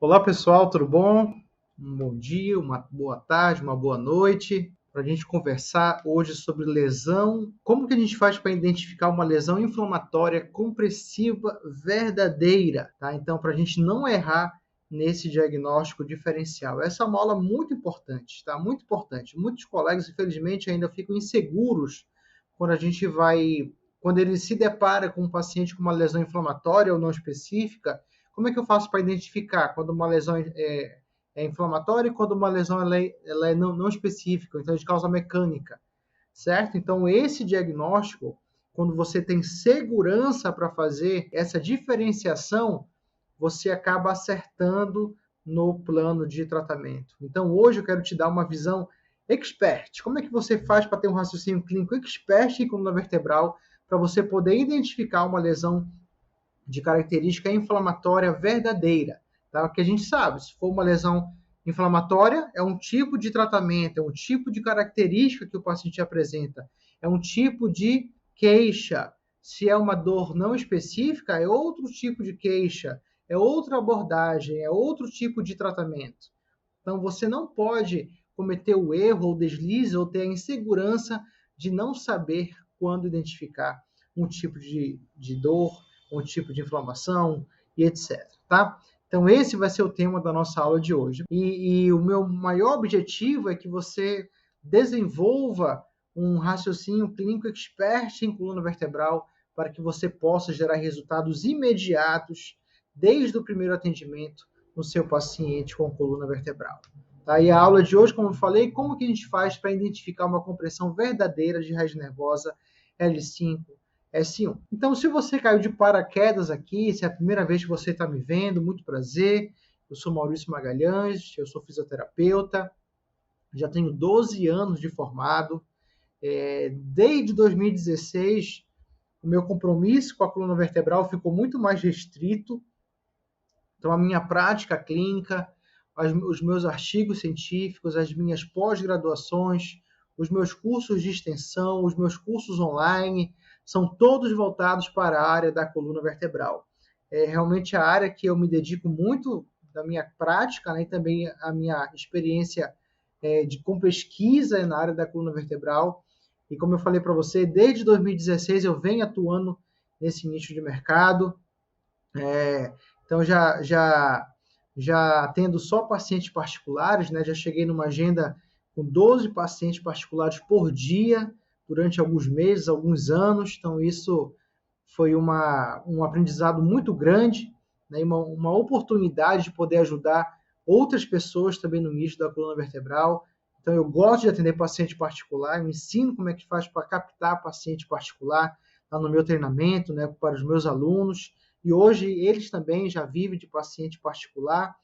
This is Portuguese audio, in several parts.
Olá pessoal, tudo bom? Um bom dia, uma boa tarde, uma boa noite. Para a gente conversar hoje sobre lesão, como que a gente faz para identificar uma lesão inflamatória compressiva verdadeira, tá? Então, para a gente não errar nesse diagnóstico diferencial. Essa é uma aula muito importante, tá? Muito importante. Muitos colegas, infelizmente, ainda ficam inseguros quando a gente vai, quando ele se depara com um paciente com uma lesão inflamatória ou não específica. Como é que eu faço para identificar quando uma lesão é inflamatória e quando uma lesão ela é não específica, então de causa mecânica, certo? Então, esse diagnóstico, quando você tem segurança para fazer essa diferenciação, você acaba acertando no plano de tratamento. Então, hoje eu quero te dar uma visão expert. Como é que você faz para ter um raciocínio clínico expert em coluna vertebral para você poder identificar uma lesão de característica inflamatória verdadeira, tá? O que a gente sabe, se for uma lesão inflamatória, é um tipo de tratamento, é um tipo de característica que o paciente apresenta, é um tipo de queixa. Se é uma dor não específica, é outro tipo de queixa, é outra abordagem, é outro tipo de tratamento. Então, você não pode cometer o erro ou deslize ou ter a insegurança de não saber quando identificar um tipo de dor, um tipo de inflamação e etc. Tá? Então, esse vai ser o tema da nossa aula de hoje. E o meu maior objetivo é que você desenvolva um raciocínio clínico expert em coluna vertebral para que você possa gerar resultados imediatos desde o primeiro atendimento no seu paciente com coluna vertebral. Tá? E a aula de hoje, como eu falei, como que a gente faz para identificar uma compressão verdadeira de raiz nervosa L5, S1. Então, se você caiu de paraquedas aqui, se é a primeira vez que você está me vendo, muito prazer. Eu sou Maurício Magalhães, eu sou fisioterapeuta, já tenho 12 anos de formado. Desde 2016, o meu compromisso com a coluna vertebral ficou muito mais restrito. Então, a minha prática clínica, os meus artigos científicos, as minhas pós-graduações, os meus cursos de extensão, os meus cursos online, são todos voltados para a área da coluna vertebral. É realmente a área que eu me dedico muito da minha prática, né, e também a minha experiência com pesquisa na área da coluna vertebral. E como eu falei para você, desde 2016 eu venho atuando nesse nicho de mercado. Então, já tendo só pacientes particulares, né, já cheguei numa agenda com 12 pacientes particulares por dia, durante alguns meses, alguns anos. Então, isso foi um aprendizado muito grande, né, uma oportunidade de poder ajudar outras pessoas também no nicho da coluna vertebral. Então, eu gosto de atender paciente particular, eu ensino como é que faz para captar paciente particular lá no meu treinamento, né, para os meus alunos. E hoje eles também já vivem de paciente particular.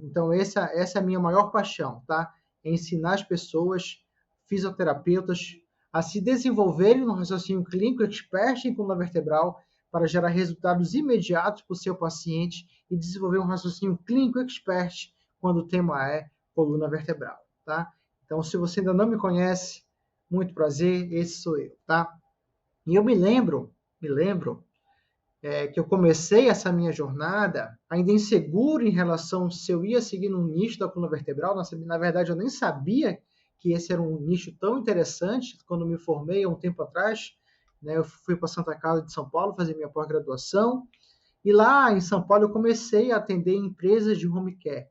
Então, essa é a minha maior paixão, tá? É ensinar as pessoas, fisioterapeutas, a se desenvolverem no raciocínio clínico expert em coluna vertebral para gerar resultados imediatos para o seu paciente e desenvolver um raciocínio clínico expert quando o tema é coluna vertebral, tá? Então, se você ainda não me conhece, muito prazer, esse sou eu, tá? E eu me lembro que eu comecei essa minha jornada ainda inseguro em relação se eu ia seguir no nicho da coluna vertebral. Na verdade, eu nem sabia que esse era um nicho tão interessante quando me formei há um tempo atrás. Né, eu fui para Santa Casa de São Paulo fazer minha pós-graduação e lá em São Paulo eu comecei a atender empresas de home care.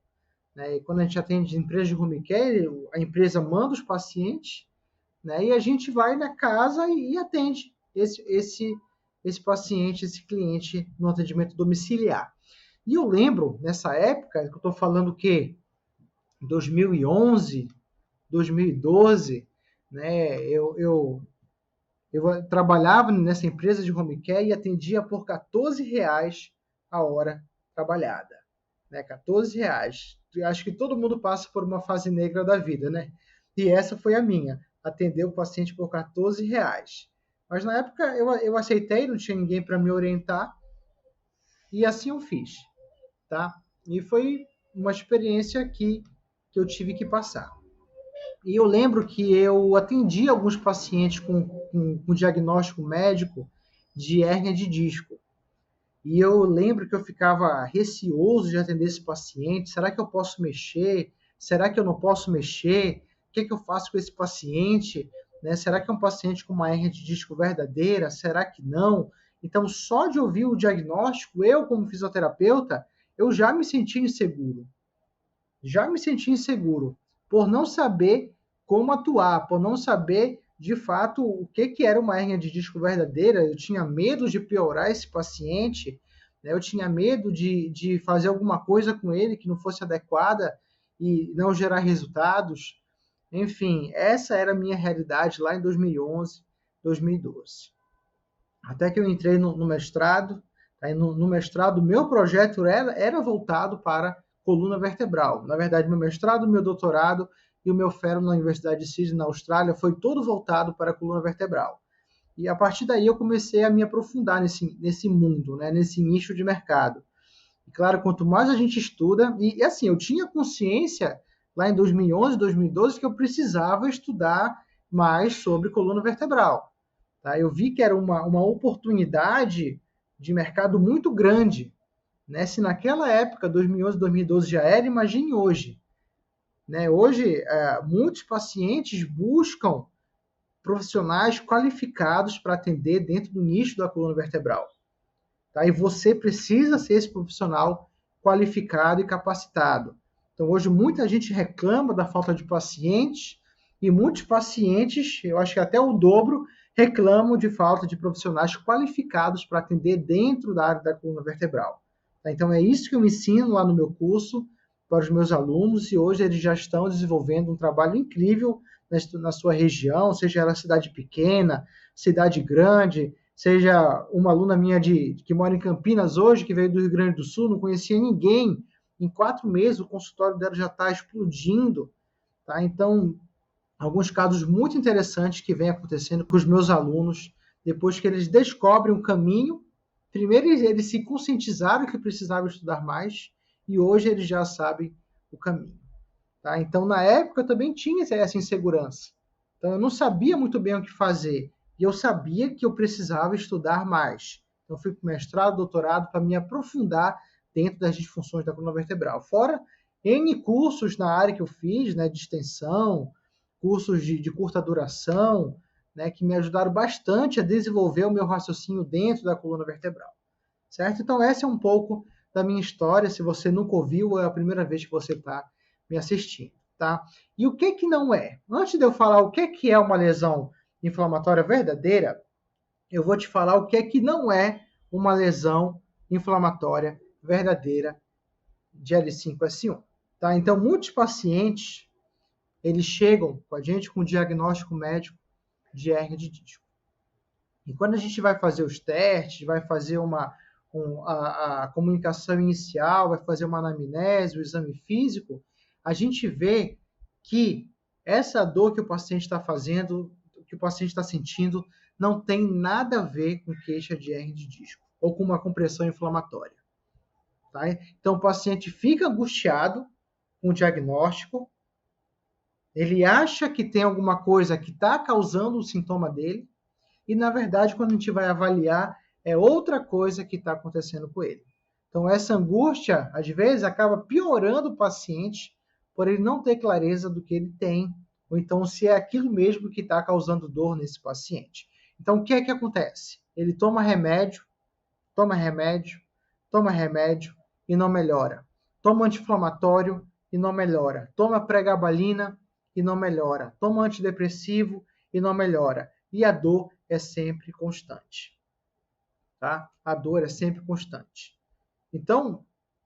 Né, e quando a gente atende empresas de home care, a empresa manda os pacientes, né, e a gente vai na casa e atende esse paciente, esse cliente no atendimento domiciliar. E eu lembro, nessa época, que eu estou falando que 2011, 2012, né, eu trabalhava nessa empresa de home care e atendia por R$ 14 a hora trabalhada. Né, R$ 14. Eu acho que todo mundo passa por uma fase negra da vida, né? E essa foi a minha, atender o paciente por R$ 14. Mas na época eu aceitei, não tinha ninguém para me orientar, e assim eu fiz, tá? E foi uma experiência que eu tive que passar. E eu lembro que eu atendi alguns pacientes com diagnóstico médico de hérnia de disco. E eu lembro que eu ficava receoso de atender esse paciente. Será que eu posso mexer? Será que eu não posso mexer? O que é que eu faço com esse paciente? Né? Será que é um paciente com uma hernia de disco verdadeira? Será que não? Então, só de ouvir o diagnóstico, eu, como fisioterapeuta, eu já me senti inseguro. Já me senti inseguro por não saber como atuar, por não saber de fato o que era uma hérnia de disco verdadeira. Eu tinha medo de piorar esse paciente, né? Eu tinha medo de fazer alguma coisa com ele que não fosse adequada e não gerar resultados. Enfim, essa era a minha realidade lá em 2011, 2012. Até que eu entrei no mestrado. Aí no mestrado, meu projeto era voltado para coluna vertebral. Na verdade, meu mestrado, meu doutorado e o meu fellow na Universidade de Sydney, na Austrália, foi todo voltado para a coluna vertebral. E a partir daí eu comecei a me aprofundar nesse mundo, né, nesse nicho de mercado. E claro, quanto mais a gente estuda, e assim, eu tinha consciência lá em 2011, 2012, que eu precisava estudar mais sobre coluna vertebral. Tá? Eu vi que era uma oportunidade de mercado muito grande. Né? Se naquela época, 2011, 2012 já era, imagine hoje. Né? Hoje, muitos pacientes buscam profissionais qualificados para atender dentro do nicho da coluna vertebral. Tá? E você precisa ser esse profissional qualificado e capacitado. Então, hoje, muita gente reclama da falta de pacientes e muitos pacientes, eu acho que até o dobro, reclamam de falta de profissionais qualificados para atender dentro da área da coluna vertebral. Tá? Então, é isso que eu ensino lá no meu curso para os meus alunos e hoje eles já estão desenvolvendo um trabalho incrível na sua região, seja ela cidade pequena, cidade grande, seja uma aluna minha que mora em Campinas hoje, que veio do Rio Grande do Sul, não conhecia ninguém. Em 4 meses, o consultório dela já está explodindo. Tá? Então, alguns casos muito interessantes que vem acontecendo com os meus alunos, depois que eles descobrem o caminho. Primeiro, eles se conscientizaram que precisavam estudar mais, e hoje eles já sabem o caminho. Tá? Então, na época, eu também tinha essa insegurança. Então, eu não sabia muito bem o que fazer. E eu sabia que eu precisava estudar mais. Então, fui para o mestrado, doutorado, para me aprofundar dentro das disfunções da coluna vertebral. Fora N cursos na área que eu fiz, né, de extensão, cursos de curta duração, né, que me ajudaram bastante a desenvolver o meu raciocínio dentro da coluna vertebral. Certo? Então, essa é um pouco da minha história. Se você nunca ouviu, é a primeira vez que você está me assistindo. Tá? E o que não é? Antes de eu falar o que é uma lesão inflamatória verdadeira, eu vou te falar o que não é uma lesão inflamatória verdadeira de L5-S1. Tá? Então, muitos pacientes, eles chegam com a gente com diagnóstico médico de hérnia de disco. E quando a gente vai fazer os testes, vai fazer a comunicação inicial, vai fazer uma anamnese, o exame físico, a gente vê que essa dor que o paciente está fazendo, que o paciente está sentindo, não tem nada a ver com queixa de hérnia de disco ou com uma compressão inflamatória. Tá? Então, o paciente fica angustiado com o diagnóstico, ele acha que tem alguma coisa que está causando o sintoma dele, e, na verdade, quando a gente vai avaliar, é outra coisa que está acontecendo com ele. Então, essa angústia, às vezes, acaba piorando o paciente por ele não ter clareza do que ele tem, ou então se é aquilo mesmo que está causando dor nesse paciente. Então, o que é que acontece? Ele toma remédio, toma remédio, toma remédio e não melhora. Toma anti-inflamatório e não melhora. Toma pregabalina e não melhora. Toma antidepressivo e não melhora. E a dor é sempre constante. Tá? A dor é sempre constante. Então,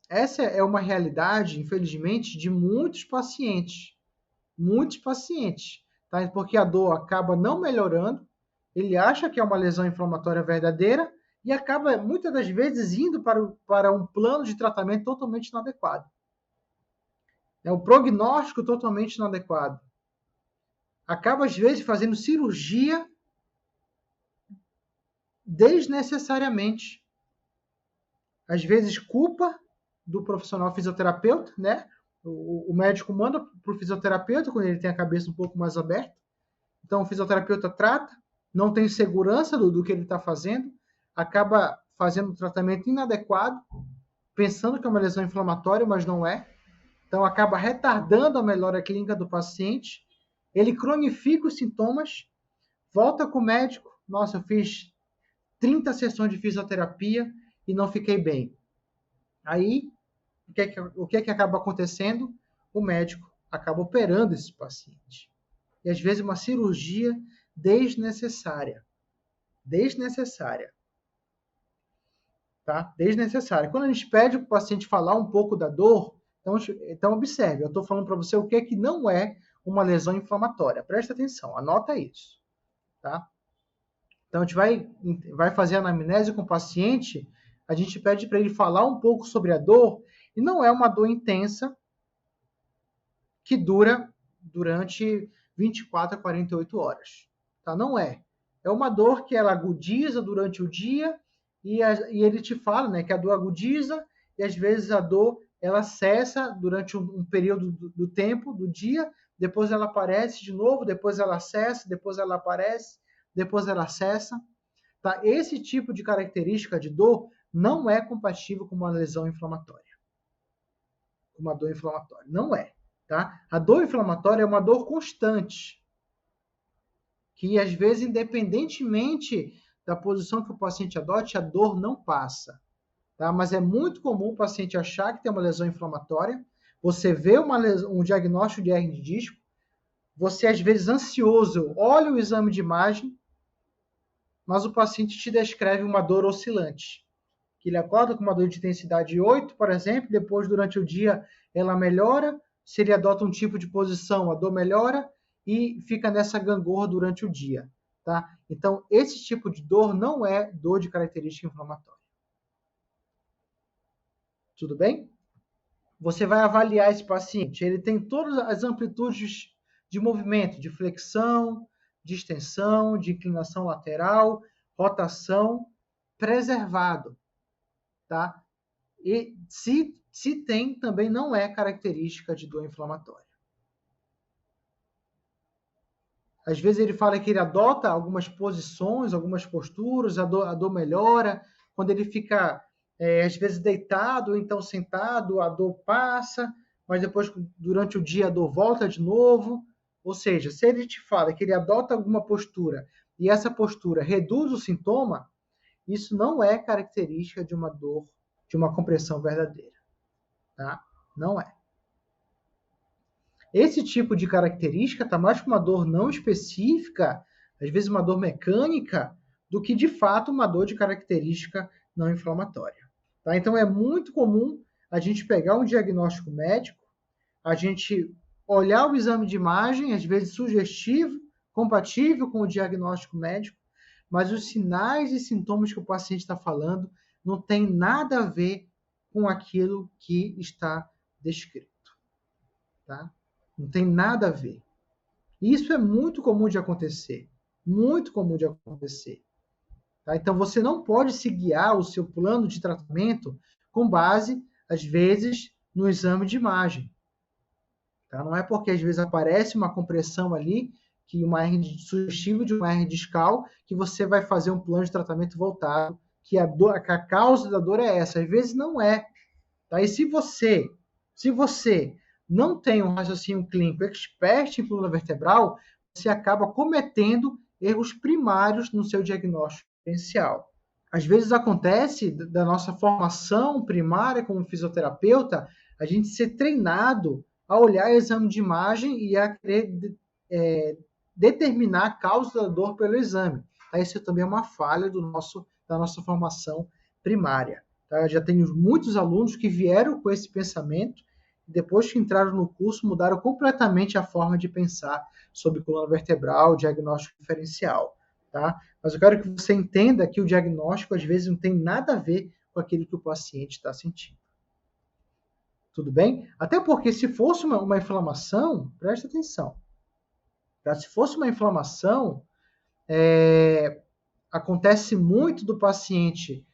essa é uma realidade, infelizmente, de muitos pacientes. Muitos pacientes. Tá? Porque a dor acaba não melhorando, ele acha que é uma lesão inflamatória verdadeira e acaba, muitas das vezes, indo para um plano de tratamento totalmente inadequado. É um prognóstico totalmente inadequado. Acaba, às vezes, fazendo cirurgia desnecessariamente. Às vezes, culpa do profissional fisioterapeuta, né? O médico manda para o fisioterapeuta quando ele tem a cabeça um pouco mais aberta. Então, o fisioterapeuta trata, não tem segurança do que ele está fazendo, acaba fazendo um tratamento inadequado, pensando que é uma lesão inflamatória, mas não é. Então, acaba retardando a melhora clínica do paciente. Ele cronifica os sintomas, volta com o médico. Nossa, eu fiz 30 sessões de fisioterapia e não fiquei bem. Aí, o que é que acaba acontecendo? O médico acaba operando esse paciente. E às vezes uma cirurgia desnecessária. Desnecessária. Tá? Desnecessária. Quando a gente pede para o paciente falar um pouco da dor, então observe, eu estou falando para você o que é que não é uma lesão inflamatória. Presta atenção, anota isso. Tá? Então a gente vai fazer a anamnese com o paciente, a gente pede para ele falar um pouco sobre a dor, e não é uma dor intensa que dura durante 24 a 48 horas. Tá? Não é. É uma dor que ela agudiza durante o dia e ele te fala, né, que a dor agudiza e às vezes a dor ela cessa durante um período do tempo, do dia, depois ela aparece de novo, depois ela cessa, depois ela aparece, depois ela cessa. Tá? Esse tipo de característica de dor não é compatível com uma lesão inflamatória. Com uma dor inflamatória. Não é. Tá? A dor inflamatória é uma dor constante, que às vezes, independentemente da posição que o paciente adote, a dor não passa. Tá? Mas é muito comum o paciente achar que tem uma lesão inflamatória, você vê um diagnóstico de hernia de disco, você às vezes ansioso, olha o exame de imagem, mas o paciente te descreve uma dor oscilante. Que ele acorda com uma dor de intensidade 8, por exemplo, depois durante o dia ela melhora, se ele adota um tipo de posição, a dor melhora e fica nessa gangorra durante o dia. Tá? Então, esse tipo de dor não é dor de característica inflamatória. Tudo bem? Você vai avaliar esse paciente. Ele tem todas as amplitudes de movimento, de flexão, de extensão, de inclinação lateral, rotação, preservado. Tá? E se tem, também não é característica de dor inflamatória. Às vezes ele fala que ele adota algumas posições, algumas posturas, a dor melhora. Quando ele fica, às vezes, deitado, ou então sentado, a dor passa, mas depois, durante o dia, a dor volta de novo. Ou seja, se ele te fala que ele adota alguma postura e essa postura reduz o sintoma, isso não é característica de uma dor, de uma compressão verdadeira. Tá? Não é. Esse tipo de característica está mais com uma dor não específica, às vezes uma dor mecânica, do que de fato uma dor de característica não inflamatória. Tá? Então é muito comum a gente pegar um diagnóstico médico, a gente olhar o exame de imagem, às vezes sugestivo, compatível com o diagnóstico médico, mas os sinais e sintomas que o paciente está falando não tem nada a ver com aquilo que está descrito. Tá? Não tem nada a ver. Isso é muito comum de acontecer. Muito comum de acontecer. Tá? Então, você não pode se guiar o seu plano de tratamento com base, às vezes, no exame de imagem. Tá? Não é porque, às vezes, aparece uma compressão ali, que uma hernia sugestiva de uma hernia discal, que você vai fazer um plano de tratamento voltado, que a causa da dor é essa. Às vezes, não é. Tá? E se você não tem um raciocínio clínico expert em coluna vertebral, você acaba cometendo erros primários no seu diagnóstico diferencial. Às vezes acontece da nossa formação primária como fisioterapeuta, a gente ser treinado a olhar exame de imagem e a querer determinar a causa da dor pelo exame. Isso também é uma falha da nossa formação primária. Tá? Eu já tenho muitos alunos que vieram com esse pensamento e depois que entraram no curso mudaram completamente a forma de pensar sobre coluna vertebral, diagnóstico diferencial. Tá? Mas eu quero que você entenda que o diagnóstico às vezes não tem nada a ver com aquilo que o paciente está sentindo. Tudo bem? Até porque se fosse uma inflamação, presta atenção. Tá? Se fosse uma inflamação, acontece muito do paciente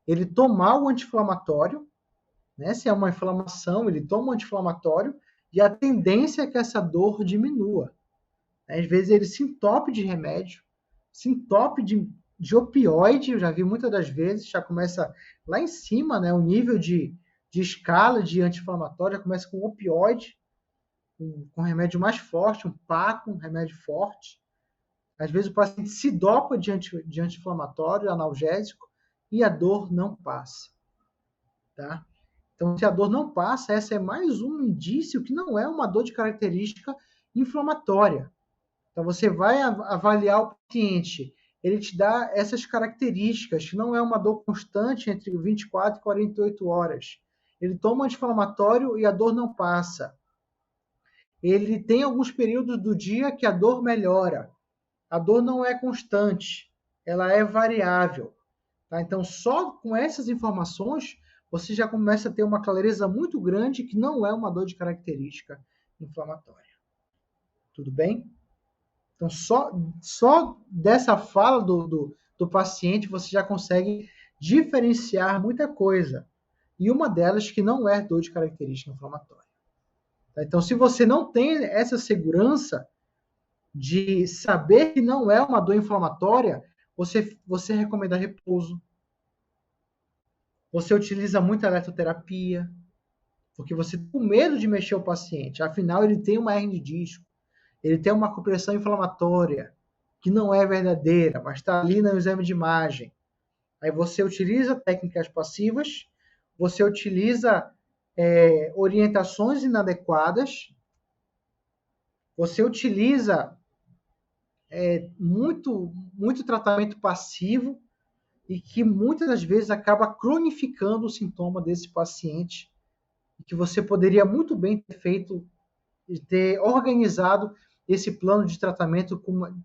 ele tomar o anti-inflamatório, né? Se é uma inflamação, ele toma um anti-inflamatório e a tendência é que essa dor diminua. Às vezes ele se entope de remédio, se entope de opioide, eu já vi muitas das vezes, já começa lá em cima, né? O nível de escala de anti-inflamatório já começa com opioide, com remédio mais forte, um PACO, um remédio forte. Às vezes o paciente se dopa de anti-inflamatório, analgésico, e a dor não passa. Tá? Então, se a dor não passa, essa é mais um indício que não é uma dor de característica inflamatória. Então, você vai avaliar o paciente, ele te dá essas características, que não é uma dor constante entre 24 e 48 horas. Ele toma anti-inflamatório e a dor não passa. Ele tem alguns períodos do dia que a dor melhora. A dor não é constante, ela é variável. Tá? Então, só com essas informações, você já começa a ter uma clareza muito grande que não é uma dor de característica inflamatória. Tudo bem? Então, só dessa fala do paciente, você já consegue diferenciar muita coisa. E uma delas que não é dor de característica inflamatória. Tá? Então, se você não tem essa segurança de saber que não é uma dor inflamatória, você recomenda repouso. Você utiliza muita eletroterapia, porque você tem medo de mexer o paciente. Afinal, ele tem uma hernia de disco, ele tem uma compressão inflamatória, que não é verdadeira, mas está ali no exame de imagem. Aí você utiliza técnicas passivas, você utiliza orientações inadequadas, você utiliza muito tratamento passivo e que muitas das vezes acaba cronificando o sintoma desse paciente, que você poderia muito bem ter feito e ter organizado esse plano de tratamento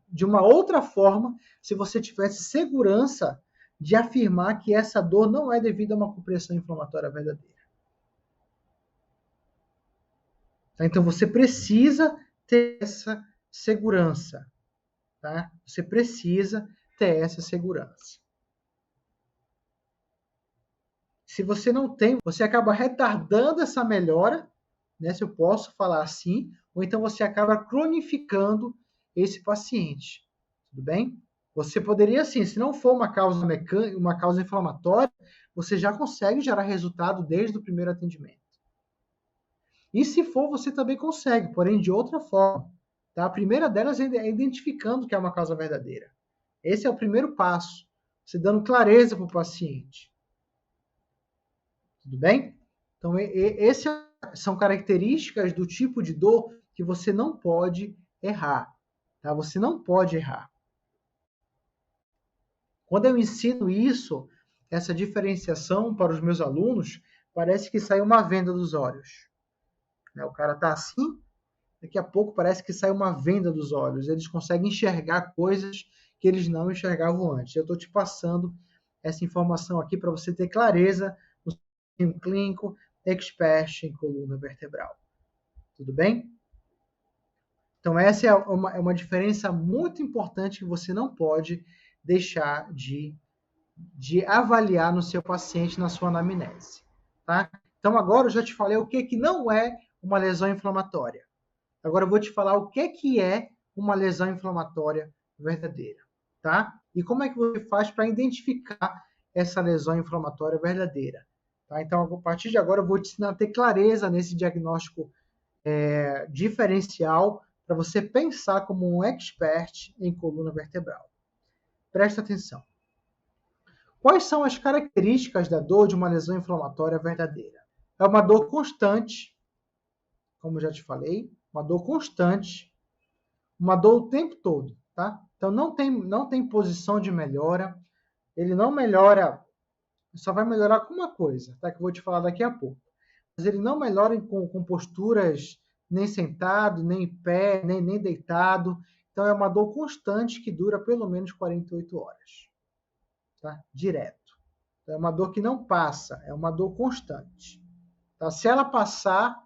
de uma outra forma, se você tivesse segurança de afirmar que essa dor não é devida a uma compressão inflamatória verdadeira. Então você precisa ter essa segurança, tá? Você precisa ter essa segurança. Se você não tem, você acaba retardando essa melhora, né, se eu posso falar assim, ou então você acaba cronificando esse paciente. Tudo bem? Você poderia, assim, se não for uma causa mecânica, uma causa inflamatória, você já consegue gerar resultado desde o primeiro atendimento. E se for, você também consegue, porém de outra forma. Tá? A primeira delas é identificando que é uma causa verdadeira. Esse é o primeiro passo, você dando clareza para o paciente. Tudo bem? Então, essas são características do tipo de dor que você não pode errar. Tá? Você não pode errar. Quando eu ensino isso, essa diferenciação para os meus alunos, parece que sai uma venda dos olhos. O cara está assim, daqui a pouco parece que sai uma venda dos olhos. Eles conseguem enxergar coisas que eles não enxergavam antes. Eu estou te passando essa informação aqui para você ter clareza no clínico expert em coluna vertebral. Tudo bem? Então, essa é uma diferença muito importante que você não pode deixar de avaliar no seu paciente, na sua anamnese. Tá? Então, agora eu já te falei o que não é uma lesão inflamatória. Agora eu vou te falar o que é uma lesão inflamatória verdadeira. Tá? E como é que você faz para identificar essa lesão inflamatória verdadeira? Tá? Então, a partir de agora, eu vou te ensinar a ter clareza nesse diagnóstico diferencial para você pensar como um expert em coluna vertebral. Presta atenção. Quais são as características da dor de uma lesão inflamatória verdadeira? É uma dor constante, como já te falei, uma dor constante, uma dor o tempo todo, tá? Então não tem posição de melhora, ele não melhora, só vai melhorar com uma coisa, tá? Que eu vou te falar daqui a pouco. Mas ele não melhora com posturas nem sentado, nem em pé, nem deitado. Então é uma dor constante que dura pelo menos 48 horas, tá? Direto. É uma dor que não passa, é uma dor constante. Tá? Se ela passar,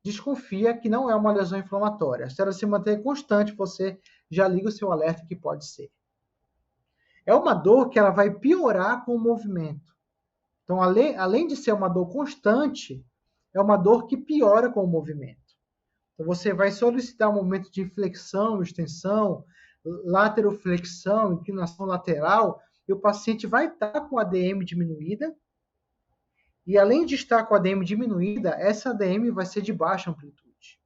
desconfia que não é uma lesão inflamatória. Se ela se manter constante, você já liga o seu alerta que pode ser. É uma dor que ela vai piorar com o movimento. Então, além de ser uma dor constante, é uma dor que piora com o movimento. Então, você vai solicitar um movimento de flexão, extensão, lateroflexão, inclinação lateral, e o paciente vai estar com a ADM diminuída, e além de estar com a ADM diminuída, essa ADM vai ser de baixa amplitude.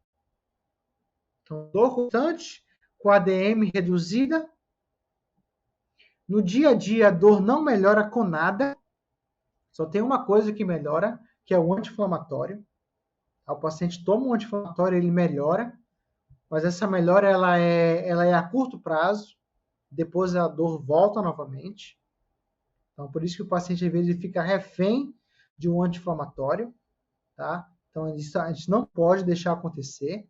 Então, dor constante com a ADM reduzida. No dia a dia, a dor não melhora com nada, só tem uma coisa que melhora, que é o anti-inflamatório. O paciente toma um anti-inflamatório, ele melhora, mas essa melhora ela é a curto prazo, depois a dor volta novamente. Então, por isso que o paciente, às vezes, ele fica refém de um anti-inflamatório, tá? Então, isso a gente não pode deixar acontecer,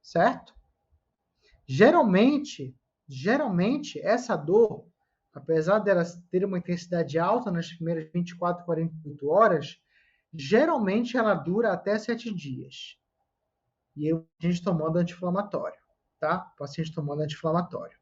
certo? Geralmente, essa dor, apesar dela ter uma intensidade alta nas primeiras 24, 48 horas, geralmente ela dura até 7 dias. E a gente tomando anti-inflamatório, tá? O paciente tomando anti-inflamatório.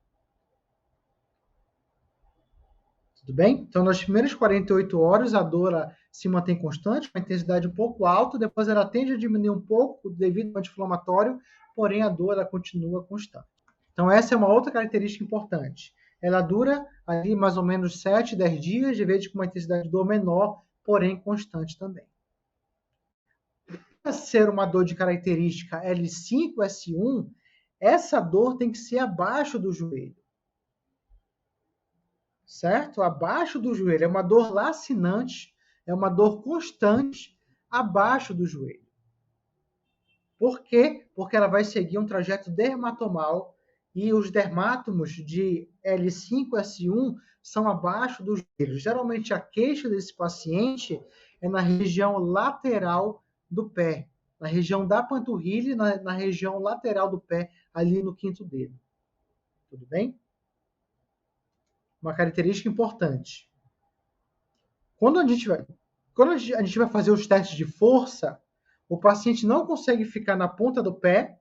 Tudo bem? Então, nas primeiras 48 horas, a dor se mantém constante, com a intensidade um pouco alta, depois ela tende a diminuir um pouco devido ao anti-inflamatório, porém a dor ela continua constante. Então, essa é uma outra característica importante. Ela dura ali mais ou menos 7, 10 dias, de vez com uma intensidade de dor menor, porém constante também. Para ser uma dor de característica L5, S1, essa dor tem que ser abaixo do joelho. Certo? Abaixo do joelho. É uma dor lacinante, é uma dor constante abaixo do joelho. Por quê? Porque ela vai seguir um trajeto dermatomal e os dermátomos de L5, S1 são abaixo do joelho. Geralmente a queixa desse paciente é na região lateral do pé, na região da panturrilha, na região lateral do pé, ali no quinto dedo. Tudo bem? Uma característica importante. Quando a gente vai fazer os testes de força, o paciente não consegue ficar na ponta do pé,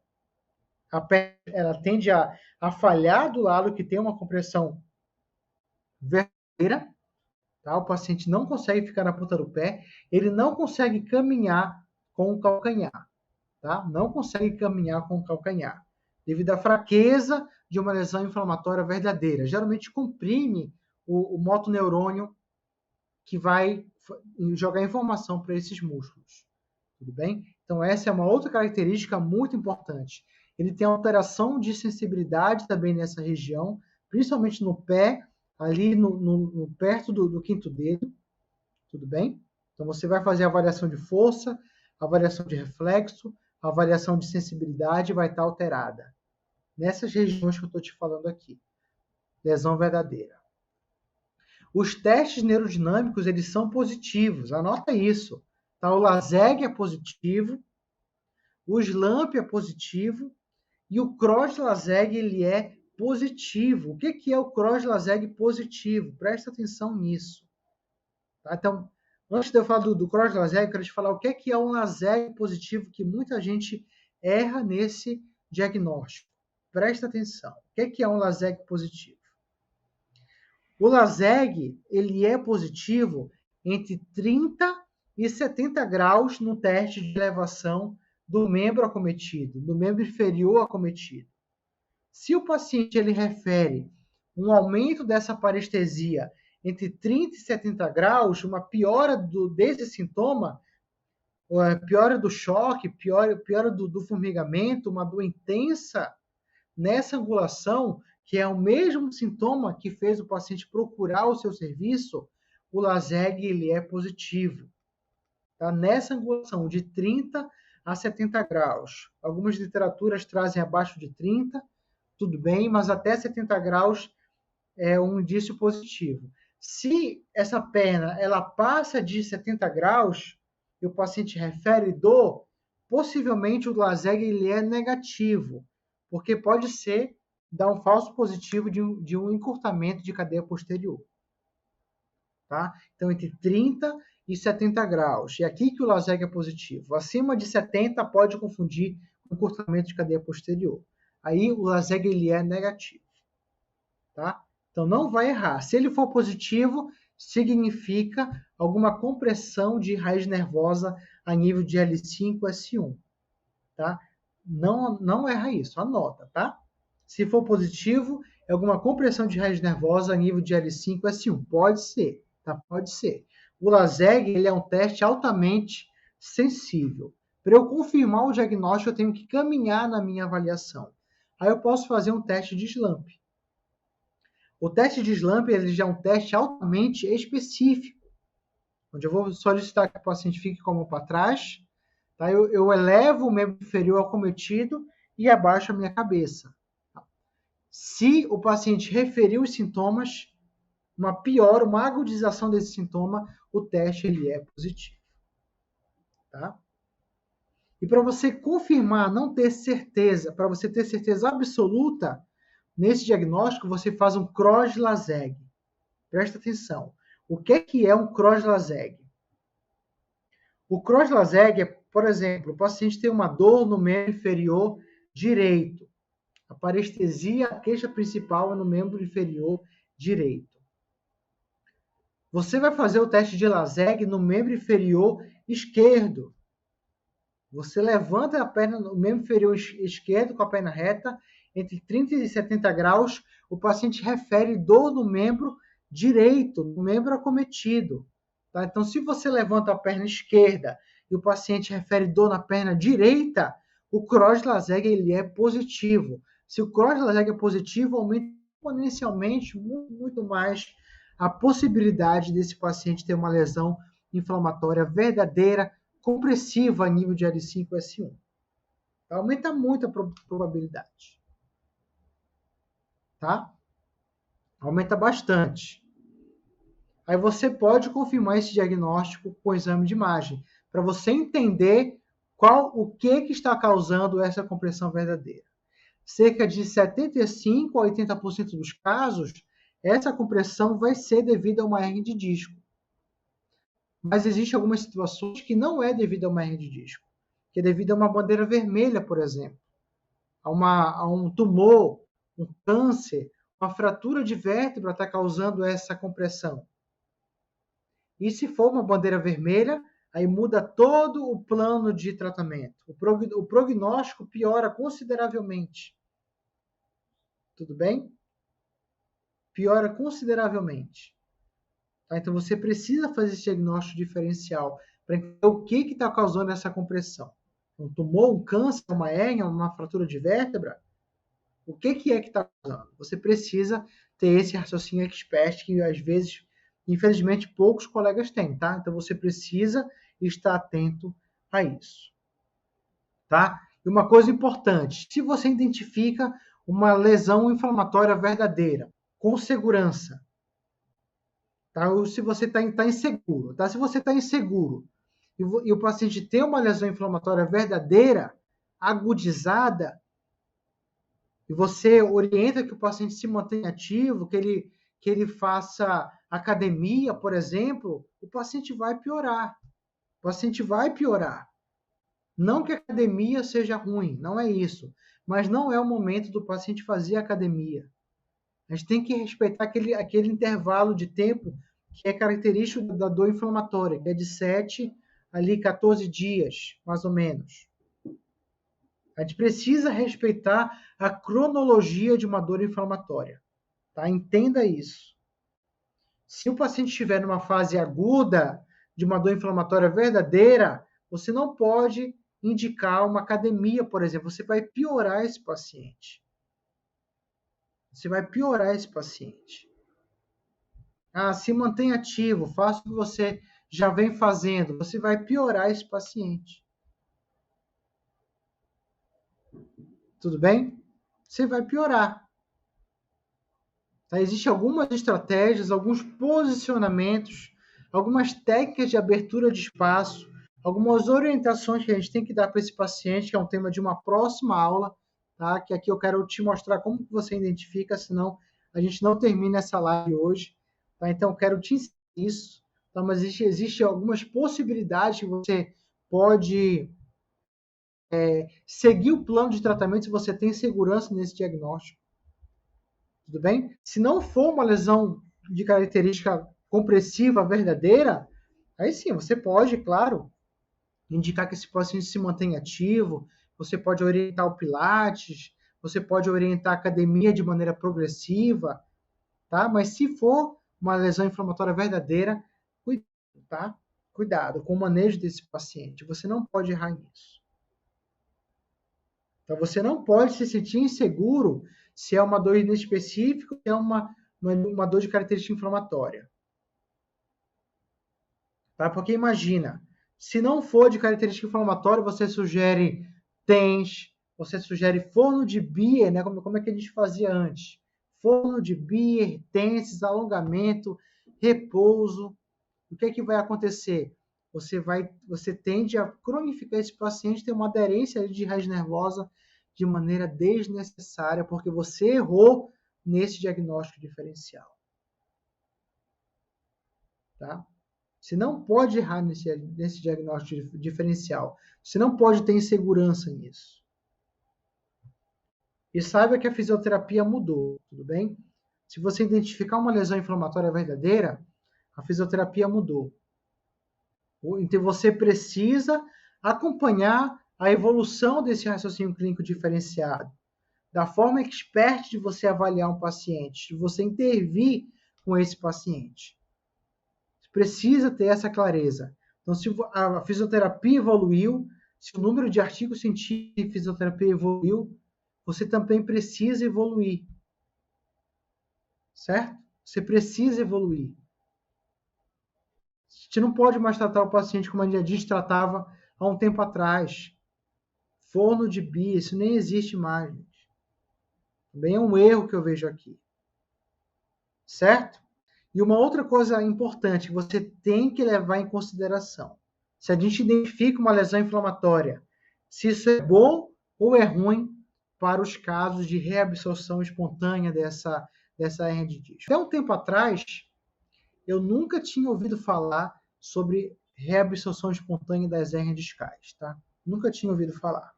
a perna ela tende a falhar do lado que tem uma compressão verdadeira, tá? O paciente não consegue ficar na ponta do pé, ele não consegue caminhar com o calcanhar, tá? Não consegue caminhar com o calcanhar, devido à fraqueza de uma lesão inflamatória verdadeira. Geralmente comprime o motoneurônio que vai jogar informação para esses músculos. Tudo bem? Então, essa é uma outra característica muito importante. Ele tem alteração de sensibilidade também nessa região, principalmente no pé, ali perto do quinto dedo. Tudo bem? Então, você vai fazer a avaliação de força, a avaliação de reflexo, a avaliação de sensibilidade vai estar alterada. Nessas regiões que eu estou te falando aqui. Lesão verdadeira. Os testes neurodinâmicos, eles são positivos. Anota isso. Tá? O LASEG é positivo, o SLAMP é positivo e o CROSS-LASEG ele é positivo. O que é o CROSS-LASEG positivo? Presta atenção nisso. Tá? Então, antes de eu falar do CROSS-LASEG, eu quero te falar o que é um LASEG positivo, que muita gente erra nesse diagnóstico. Presta atenção. O que é um LASEG positivo? O LASEG ele é positivo entre 30 e 70 graus no teste de elevação do membro acometido, do membro inferior acometido. Se o paciente ele refere um aumento dessa parestesia entre 30 e 70 graus, uma piora desse sintoma, piora do choque, piora do formigamento, uma dor intensa nessa angulação, que é o mesmo sintoma que fez o paciente procurar o seu serviço, o LASEG ele é positivo. Tá? Nessa angulação de 30 a 70 graus. Algumas literaturas trazem abaixo de 30, tudo bem, mas até 70 graus é um indício positivo. Se essa perna ela passa de 70 graus e o paciente refere dor, possivelmente o LASEG ele é negativo, porque pode ser dar um falso positivo de um encurtamento de cadeia posterior. Tá? Então, entre 30 e 70 graus. E aqui que o LASEG é positivo. Acima de 70 pode confundir com encurtamento de cadeia posterior. Aí o LASEG ele é negativo. Tá? Então, não vai errar. Se ele for positivo, significa alguma compressão de raiz nervosa a nível de L5, S1. Tá? Não erra isso, anota, tá? Se for positivo, é alguma compressão de rede nervosa a nível de L5, S1. Pode ser, tá? Pode ser. O LASEG, ele é um teste altamente sensível. Para eu confirmar o diagnóstico, eu tenho que caminhar na minha avaliação. Aí eu posso fazer um teste de SLAMP. O teste de SLAMP, ele já é um teste altamente específico, onde eu vou solicitar que o paciente fique com a mão para trás, tá? Eu elevo o membro inferior acometido e abaixo a minha cabeça. Se o paciente referir os sintomas, uma piora, uma agudização desse sintoma, o teste ele é positivo. Tá? E para você confirmar, não ter certeza, para você ter certeza absoluta, nesse diagnóstico você faz um Creutzfeldt-Lazeg. Presta atenção. O que é um Creutzfeldt-Lazeg? O Creutzfeldt-Lazeg é, por exemplo, o paciente tem uma dor no membro inferior direito. A parestesia, a queixa principal é no membro inferior direito. Você vai fazer o teste de LASEG no membro inferior esquerdo. Você levanta a perna no membro inferior esquerdo com a perna reta, entre 30 e 70 graus, o paciente refere dor no membro direito, no membro acometido. Tá? Então, se você levanta a perna esquerda e o paciente refere dor na perna direita, o Creutzfeldt-Lazeg ele é positivo. Se o Creutzfeldt-Lazeg é positivo, aumenta exponencialmente muito mais a possibilidade desse paciente ter uma lesão inflamatória verdadeira, compressiva a nível de L5 e S1. Aumenta muito a probabilidade. Tá? Aumenta bastante. Aí você pode confirmar esse diagnóstico com o exame de imagem, para você entender o que está causando essa compressão verdadeira. Cerca de 75% a 80% dos casos, essa compressão vai ser devida a uma hernia de disco. Mas existem algumas situações que não é devido a uma hernia de disco, que é devido a uma bandeira vermelha, por exemplo, a um tumor, um câncer, uma fratura de vértebra está causando essa compressão. E se for uma bandeira vermelha, aí muda todo o plano de tratamento. O prognóstico piora consideravelmente. Tudo bem? Piora consideravelmente. Tá? Então você precisa fazer esse diagnóstico diferencial para entender o que está causando essa compressão. Um tumor, um câncer, uma hérnia, uma fratura de vértebra? O que é que está causando? Você precisa ter esse raciocínio expert que às vezes, infelizmente, poucos colegas têm, tá? Então você precisa estar atento a isso. Tá? E uma coisa importante, se você identifica uma lesão inflamatória verdadeira, com segurança, tá? Ou se você está inseguro, tá? Se você está inseguro e o paciente tem uma lesão inflamatória verdadeira, agudizada, e você orienta que o paciente se mantenha ativo, que ele faça academia, por exemplo, o paciente vai piorar. O paciente vai piorar. Não que a academia seja ruim, não é isso. Mas não é o momento do paciente fazer academia. A gente tem que respeitar aquele intervalo de tempo que é característico da dor inflamatória, que é de 7 a 14 dias, mais ou menos. A gente precisa respeitar a cronologia de uma dor inflamatória. Tá? Entenda isso. Se o paciente estiver numa fase aguda de uma dor inflamatória verdadeira, você não pode indicar uma academia, por exemplo. Você vai piorar esse paciente. Você vai piorar esse paciente. Se mantém ativo, faça o que você já vem fazendo. Você vai piorar esse paciente. Tudo bem? Você vai piorar. Tá? Existem algumas estratégias, alguns posicionamentos, algumas técnicas de abertura de espaço, algumas orientações que a gente tem que dar para esse paciente, que é um tema de uma próxima aula, tá? Que aqui eu quero te mostrar como você identifica, senão a gente não termina essa live hoje. Tá? Então, eu quero te ensinar isso, tá? Mas existem algumas possibilidades que você pode seguir o plano de tratamento se você tem segurança nesse diagnóstico. Tudo bem? Se não for uma lesão de característica compressiva verdadeira, aí sim, você pode, claro, indicar que esse paciente se mantenha ativo, você pode orientar o Pilates, você pode orientar a academia de maneira progressiva, tá? Mas se for uma lesão inflamatória verdadeira, cuidado, tá? Cuidado com o manejo desse paciente. Você não pode errar nisso. Então, você não pode se sentir inseguro se é uma dor inespecífica ou se é uma dor de característica inflamatória. Tá? Porque imagina, se não for de característica inflamatória, você sugere TENS, você sugere forno de Beer, né? Como é que a gente fazia antes? Forno de Beer, TENS, alongamento, repouso. O que é que vai acontecer? Você tende a cronificar esse paciente, ter uma aderência de raiz nervosa de maneira desnecessária, porque você errou nesse diagnóstico diferencial. Tá? Você não pode errar nesse diagnóstico diferencial. Você não pode ter insegurança nisso. E saiba que a fisioterapia mudou, tudo bem? Se você identificar uma lesão inflamatória verdadeira, a fisioterapia mudou. Então você precisa acompanhar a evolução desse raciocínio clínico diferenciado, da forma expert de você avaliar um paciente, de você intervir com esse paciente. Você precisa ter essa clareza. Então, se a fisioterapia evoluiu, se o número de artigos científicos de fisioterapia evoluiu, você também precisa evoluir. Certo? Você precisa evoluir. A gente não pode mais tratar o paciente como a gente tratava há um tempo atrás. Forno de Beer, isso nem existe mais, gente. Também é um erro que eu vejo aqui. Certo? E uma outra coisa importante que você tem que levar em consideração. Se a gente identifica uma lesão inflamatória, se isso é bom ou é ruim para os casos de reabsorção espontânea dessa hernia de disco. Até um tempo atrás, eu nunca tinha ouvido falar sobre reabsorção espontânea das hernias discais, tá? Nunca tinha ouvido falar.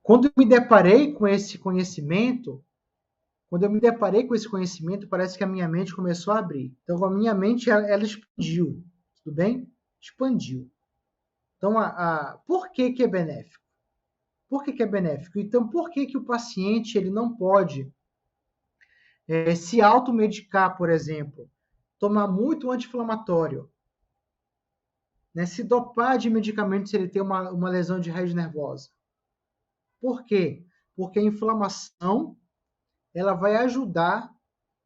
Quando eu me deparei com esse conhecimento, parece que a minha mente começou a abrir. Então, a minha mente, ela expandiu, tudo bem? Expandiu. Então, por que é benéfico? Por que é benéfico? Então, por que o paciente ele não pode se automedicar, por exemplo? Tomar muito anti-inflamatório, né? Se dopar de medicamentos se ele tem uma lesão de raiz nervosa. Por quê? Porque a inflamação ela vai ajudar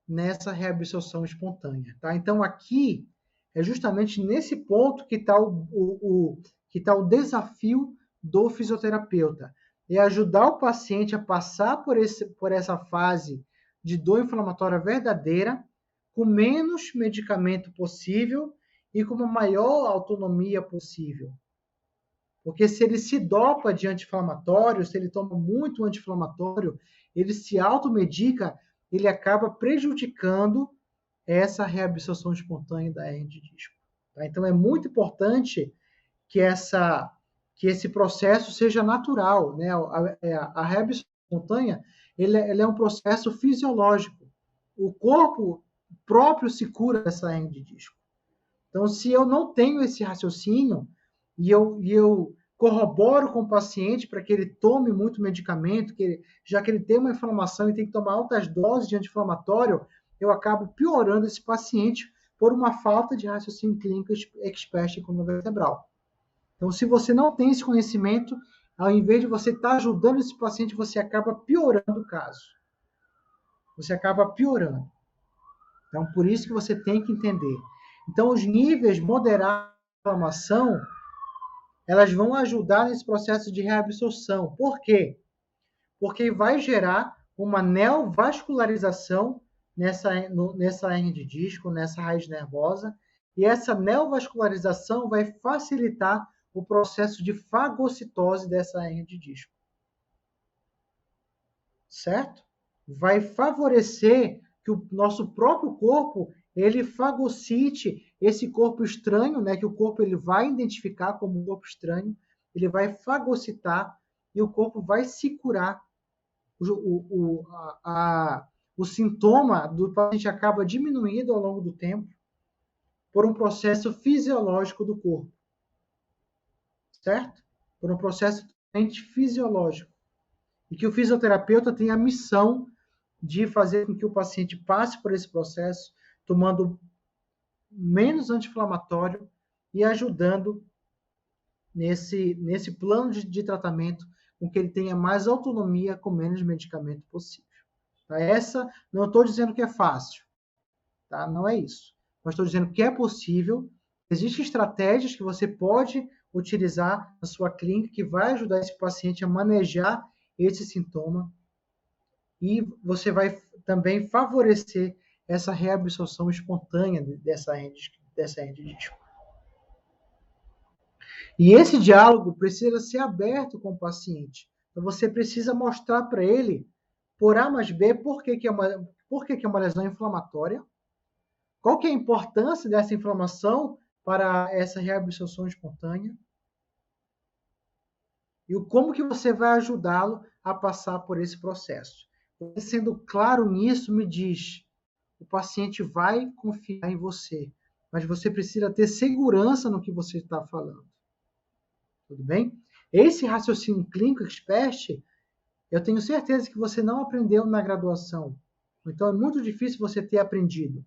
nessa reabsorção espontânea. Tá? Então, aqui é justamente nesse ponto que está o desafio do fisioterapeuta. É ajudar o paciente a passar por essa fase de dor inflamatória verdadeira, com menos medicamento possível e com uma maior autonomia possível. Porque se ele se dopa de anti-inflamatório, se ele toma muito anti-inflamatório, ele se automedica, ele acaba prejudicando essa reabsorção espontânea da hernia de disco. Tá? Então, é muito importante que esse processo seja natural. Né? A reabsorção espontânea ele é um processo fisiológico. O corpo próprio se cura dessa hernia de disco. Então, se eu não tenho esse raciocínio e eu corroboro com o paciente para que ele tome muito medicamento, já que ele tem uma inflamação e tem que tomar altas doses de anti-inflamatório, eu acabo piorando esse paciente por uma falta de raciocínio clínico expert em coluna vertebral. Então, se você não tem esse conhecimento, ao invés de você estar ajudando esse paciente, você acaba piorando o caso. Você acaba piorando. Então, por isso que você tem que entender. Então, os níveis moderados de inflamação, elas vão ajudar nesse processo de reabsorção. Por quê? Porque vai gerar uma neovascularização nessa hernia de disco, nessa raiz nervosa, e essa neovascularização vai facilitar o processo de fagocitose dessa hernia de disco. Certo? Vai favorecer que o nosso próprio corpo ele fagocite esse corpo estranho, né, que o corpo ele vai identificar como um corpo estranho, ele vai fagocitar e o corpo vai se curar. O sintoma do paciente acaba diminuindo ao longo do tempo por um processo fisiológico do corpo. Certo? Por um processo totalmente fisiológico. e que o fisioterapeuta tem a missão de fazer com que o paciente passe por esse processo, tomando menos anti-inflamatório e ajudando nesse plano de tratamento com que ele tenha mais autonomia com menos medicamento possível. Tá? Não estou dizendo que é fácil, tá? Não é isso. Mas estou dizendo que é possível. Existem estratégias que você pode utilizar na sua clínica que vai ajudar esse paciente a manejar esse sintoma e você vai também favorecer essa reabsorção espontânea dessa hernia de disco. E esse diálogo precisa ser aberto com o paciente. Então, você precisa mostrar para ele, por A mais B, por que é uma lesão inflamatória, qual que é a importância dessa inflamação para essa reabsorção espontânea e como que você vai ajudá-lo a passar por esse processo. Você sendo claro nisso, me diz, o paciente vai confiar em você, mas você precisa ter segurança no que você está falando. Tudo bem? Esse raciocínio clínico expert, eu tenho certeza que você não aprendeu na graduação. Então, é muito difícil você ter aprendido.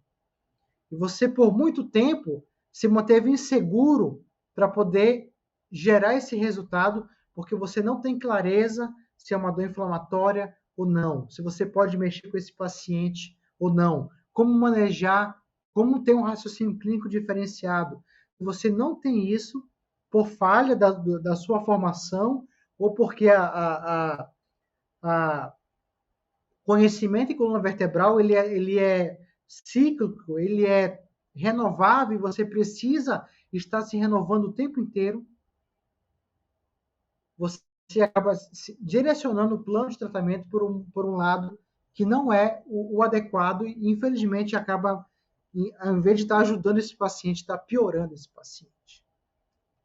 E você, por muito tempo, se manteve inseguro para poder gerar esse resultado, porque você não tem clareza se é uma dor inflamatória ou não, se você pode mexer com esse paciente ou não, como manejar, como ter um raciocínio clínico diferenciado. Se você não tem isso, por falha da sua formação ou porque a conhecimento em coluna vertebral ele é cíclico, ele é renovável e você precisa estar se renovando o tempo inteiro, você acaba direcionando o plano de tratamento por um lado que não é o adequado e, infelizmente, acaba, ao invés de estar ajudando esse paciente, está piorando esse paciente.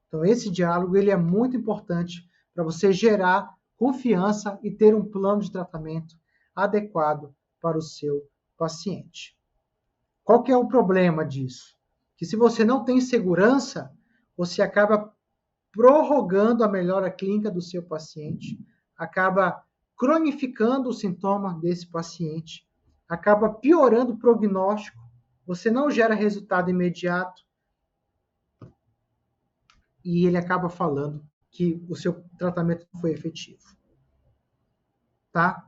Então, esse diálogo ele é muito importante para você gerar confiança e ter um plano de tratamento adequado para o seu paciente. Qual que é o problema disso? Que se você não tem segurança, você acaba prorrogando a melhora clínica do seu paciente, acaba cronificando o sintoma desse paciente, acaba piorando o prognóstico, você não gera resultado imediato e ele acaba falando que o seu tratamento não foi efetivo. Tá?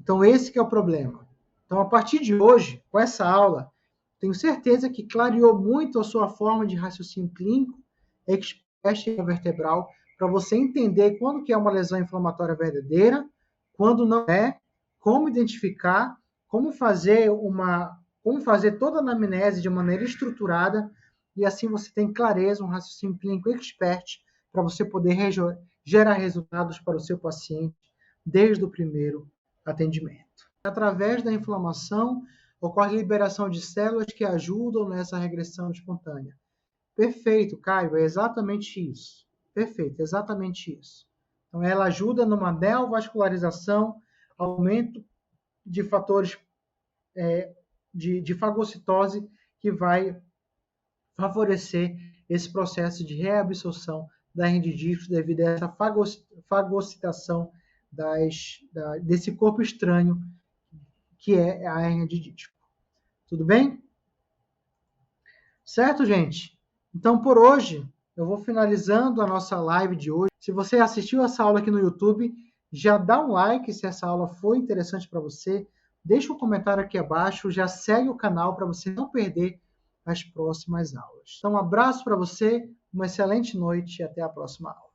Então, esse que é o problema. Então, a partir de hoje, com essa aula, tenho certeza que clareou muito a sua forma de raciocínio clínico, expert vertebral, para você entender quando que é uma lesão inflamatória verdadeira, quando não é, como identificar, como fazer toda a anamnese de maneira estruturada, e assim você tem clareza, um raciocínio clínico expert, para você poder gerar resultados para o seu paciente desde o primeiro atendimento. Através da inflamação, ocorre liberação de células que ajudam nessa regressão espontânea. Perfeito, Caio, é exatamente isso. Perfeito, exatamente isso. Então, ela ajuda numa neovascularização, aumento de fatores de fagocitose que vai favorecer esse processo de reabsorção da hernia de disco devido a essa fagocitação desse corpo estranho que é a hernia de disco. Tudo bem? Certo, gente? Então, por hoje, eu vou finalizando a nossa live de hoje. Se você assistiu essa aula aqui no YouTube, já dá um like se essa aula foi interessante para você. Deixa um comentário aqui abaixo, já segue o canal para você não perder as próximas aulas. Então, um abraço para você, uma excelente noite e até a próxima aula.